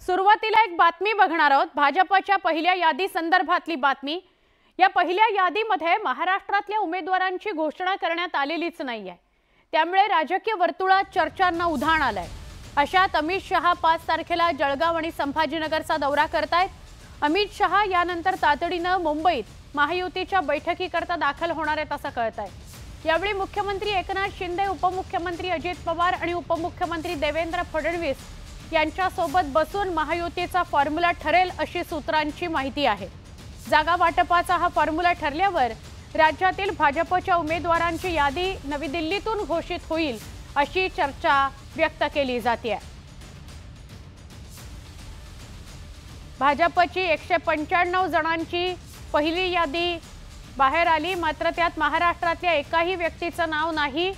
सुरुवातीला एक बातमी बघणार आहोत। भाजपच्या पहिल्या यादी संदर्भातली बातमी। या पहिल्या यादीमध्ये महाराष्ट्रातल्या उमेदवारांची घोषणा करण्यात आलेलीच नाहीये। त्यामुळे राजकीय वर्तुळात चर्चांना उधाण आलंय। अशात अमित शहा 5 तारखेला जळगाव आणि संभाजीनगरचा दौरा करतायत। अमित शहा यानंतर तातडीने मुंबईत महायुतीच्या बैठकीकरता दाखल होणार आहेत असं कळतंय। यावेळी मुख्यमंत्री एकनाथ शिंदे, उपमुख्यमंत्री अजित पवार आणि उपमुख्यमंत्री देवेंद्र फडणवीस यांच्यासोबत बसून महायुतीचा फॉर्म्युला ठरेल अशी सूत्रांची माहिती आहे। जागा वाटपाचा हा फॉर्म्युला ठरल्यावर राज्यातील भाजपच्या उमेदवारांची यादी नवी दिल्लीतून घोषित होईल अशी चर्चा व्यक्त केली जाते। भाजपची 195 जणांची पहिली यादी बाहेर आली, मात्र त्यात महाराष्ट्रातल्या एकाही व्यक्तीचं नाव नाही।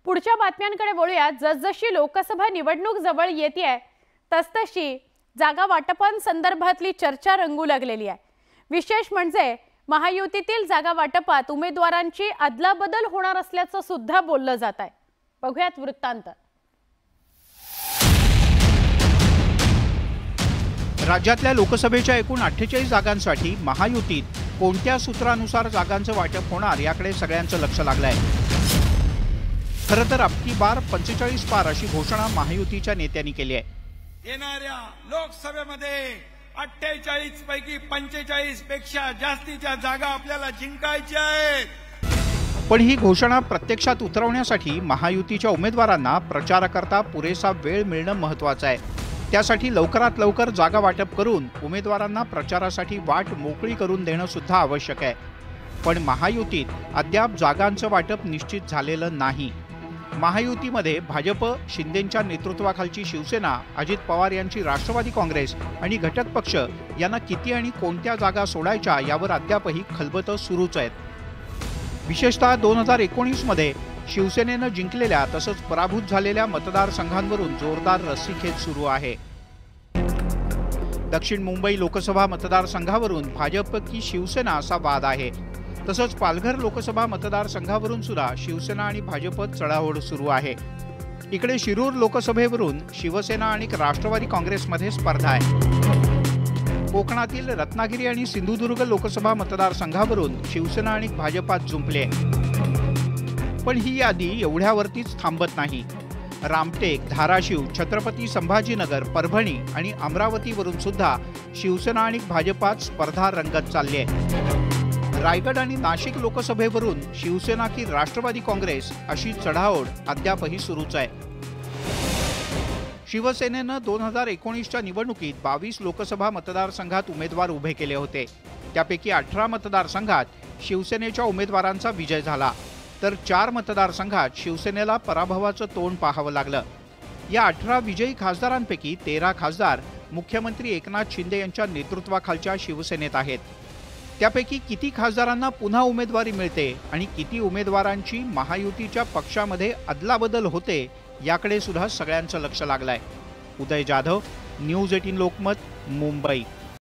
पुढच्या बातम्यांकडे वळूया। जसजशी लोकसभा निवडणूक जवळ येते तसतशी जागा वाटपांसंदर्भातली चर्चा रंगू लागलेली आहे। विशेष म्हणजे महायुतीतील जागा वाटपात उमेदवारांची अदलाबदल होणार असल्याचं सुद्धा बोललं जात आहे। बघूयात वृत्तांत। राज्यातल्या लोकसभेच्या एकूण 48 जागांसाठी महायुतीत कोणत्या सूत्रानुसार जागांचं वाटप होणार याकडे सगळ्यांचं लक्ष लागलंय। खरं तर अबकी बार 45 पार अशी घोषणा महायुतीच्या नेत्यांनी केली आहे। येणाऱ्या लोकसभेमध्ये 48 पैकी 45 पेक्षा जास्तीच्या जागा आपल्याला जिंकायच्या आहेत। पण ही घोषणा प्रत्यक्षात उतरवण्यासाठी महायुतीच्या उमेदवारांना प्रचाराकरता पुरेसा वेळ मिळणं महत्त्वाचं आहे। त्यासाठी लवकरात लवकर जागा वाटप करून उमेदवारांना प्रचारासाठी वाट मोकळी करून देणं सुद्धा आवश्यक आहे। पण महायुतीत अद्याप जागांचं वाटप निश्चित झालेलं नाही। महायुतीमध्ये भाजप, शिंदेंच्या नेतृत्वाखालची शिवसेना, अजित पवार यांची राष्ट्रवादी काँग्रेस आणि घटक पक्ष यांना किती आणि कोणत्या जागा सोडायच्या यावर अद्यापही खलबतं सुरूच आहेत। विशेषतः 2019 मध्ये शिवसेनेनं जिंकलेल्या तसंच पराभूत झालेल्या मतदारसंघांवरून जोरदार रस्सीखेच सुरू आहे। दक्षिण मुंबई लोकसभा मतदारसंघावरून भाजप की शिवसेना असा वाद आहे। तसंच पालघर लोकसभा मतदारसंघावरून सुद्धा शिवसेना आणि भाजपत चढाओढ सुरू आहे। इकडे शिरूर लोकसभेवरून शिवसेना आणि राष्ट्रवादी काँग्रेसमध्ये स्पर्धा आहे। कोकणातील रत्नागिरी आणि सिंधुदुर्ग लोकसभा मतदारसंघावरून शिवसेना आणि भाजपात जुंपले। पण ही यादी एवढ्यावरतीच थांबत नाही। रामटेक, धाराशिव, छत्रपती संभाजीनगर, परभणी आणि अमरावतीवरून सुद्धा शिवसेना आणि भाजपात स्पर्धा रंगत चालली आहे। रायगड आणि नाशिक लोकसभेवरून शिवसेना की राष्ट्रवादी काँग्रेस अशी चढाओढ अद्यापही सुरूच आहे। शिवसेनेनं 2019च्या निवडणुकीत 22 लोकसभा मतदारसंघात उमेदवार उभे केले होते। त्यापैकी 18 मतदारसंघात शिवसेनेच्या उमेदवारांचा विजय झाला, तर 4 मतदारसंघात शिवसेनेला पराभवाचं तोंड पाहावं लागलं। या 18 विजयी खासदारांपैकी 13 खासदार मुख्यमंत्री एकनाथ शिंदे यांच्या नेतृत्वाखालच्या शिवसेनेत आहेत। त्यापैकी किती खासदारांना पुन्हा उमेदवारी मिळते आणि किती उमेदवारांची महायुतीच्या पक्षामध्ये अदलाबदल होते याकडे सुद्धा सगळ्यांचं लक्ष लागलंय। उदय जाधव, न्यूज 18 लोकमत, मुंबई।